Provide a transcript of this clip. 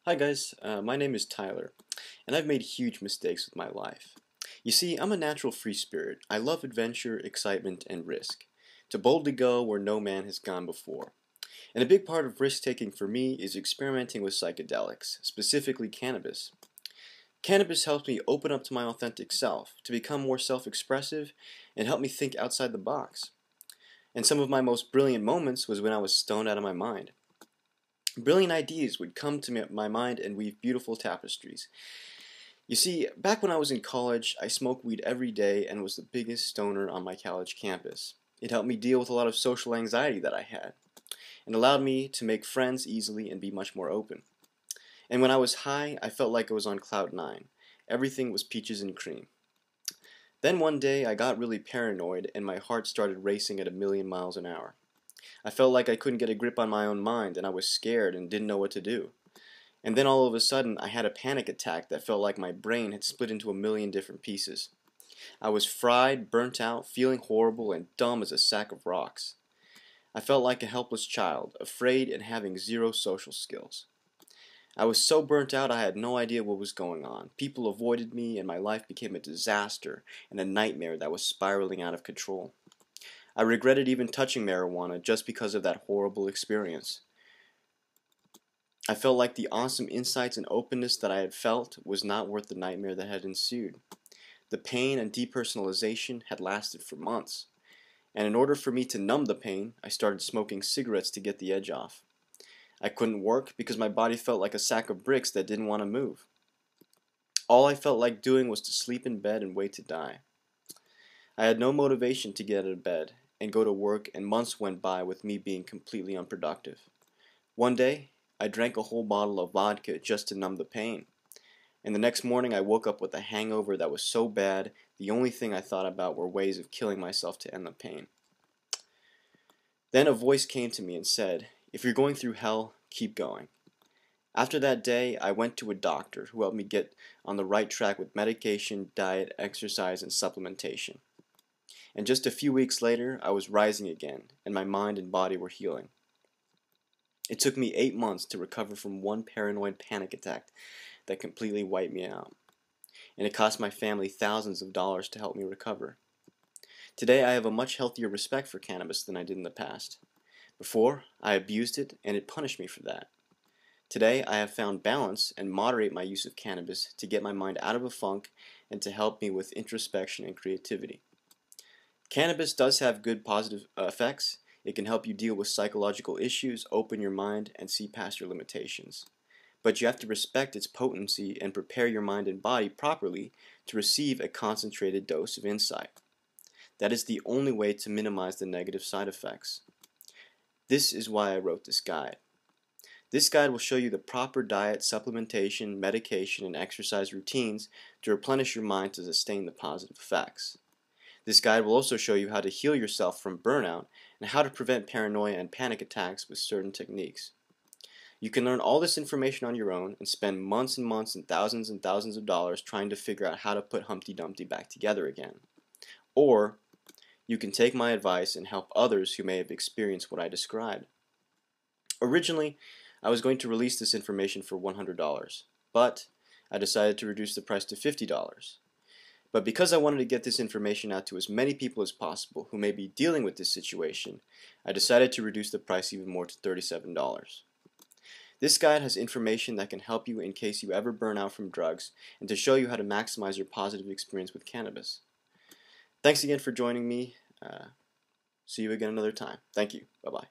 Hi guys, my name is Tyler, and I've made huge mistakes with my life. You see, I'm a natural free spirit. I love adventure, excitement, and risk. To boldly go where no man has gone before. And a big part of risk taking for me is experimenting with psychedelics, specifically cannabis. Cannabis helps me open up to my authentic self, to become more self-expressive, and help me think outside the box. And some of my most brilliant moments was when I was stoned out of my mind. Brilliant ideas would come to my mind and weave beautiful tapestries. You see, back when I was in college, I smoked weed every day and was the biggest stoner on my college campus. It helped me deal with a lot of social anxiety that I had, and allowed me to make friends easily and be much more open. And when I was high, I felt like I was on cloud nine. Everything was peaches and cream. Then one day, I got really paranoid and my heart started racing at 1,000,000 miles an hour. I felt like I couldn't get a grip on my own mind and I was scared and didn't know what to do. And then all of a sudden, I had a panic attack that felt like my brain had split into 1,000,000 different pieces. I was fried, burnt out, feeling horrible, and dumb as a sack of rocks. I felt like a helpless child, afraid and having zero social skills. I was so burnt out I had no idea what was going on. People avoided me and my life became a disaster and a nightmare that was spiraling out of control. I regretted even touching marijuana just because of that horrible experience. I felt like the awesome insights and openness that I had felt was not worth the nightmare that had ensued. The pain and depersonalization had lasted for months, and in order for me to numb the pain, I started smoking cigarettes to get the edge off. I couldn't work because my body felt like a sack of bricks that didn't want to move. All I felt like doing was to sleep in bed and wait to die. I had no motivation to get out of bed and go to work, and months went by with me being completely unproductive. One day, I drank a whole bottle of vodka just to numb the pain. And the next morning I woke up with a hangover that was so bad, the only thing I thought about were ways of killing myself to end the pain. Then a voice came to me and said, "If you're going through hell, keep going." After that day, I went to a doctor who helped me get on the right track with medication, diet, exercise, and supplementation. And just a few weeks later, I was rising again, and my mind and body were healing. It took me 8 months to recover from one paranoid panic attack that completely wiped me out. And it cost my family thousands of dollars to help me recover. Today I have a much healthier respect for cannabis than I did in the past. Before, I abused it and it punished me for that. Today I have found balance and moderate my use of cannabis to get my mind out of a funk and to help me with introspection and creativity. Cannabis does have good positive effects. It can help you deal with psychological issues, open your mind, and see past your limitations. But you have to respect its potency and prepare your mind and body properly to receive a concentrated dose of insight. That is the only way to minimize the negative side effects. This is why I wrote this guide. This guide will show you the proper diet, supplementation, medication, and exercise routines to replenish your mind to sustain the positive effects. This guide will also show you how to heal yourself from burnout and how to prevent paranoia and panic attacks with certain techniques. You can learn all this information on your own and spend months and months and thousands of dollars trying to figure out how to put Humpty Dumpty back together again. Or you can take my advice and help others who may have experienced what I described. Originally, I was going to release this information for $100, but I decided to reduce the price to $50. But because I wanted to get this information out to as many people as possible who may be dealing with this situation, I decided to reduce the price even more to $37. This guide has information that can help you in case you ever burn out from drugs and to show you how to maximize your positive experience with cannabis. Thanks again for joining me. See you again another time. Thank you. Bye-bye.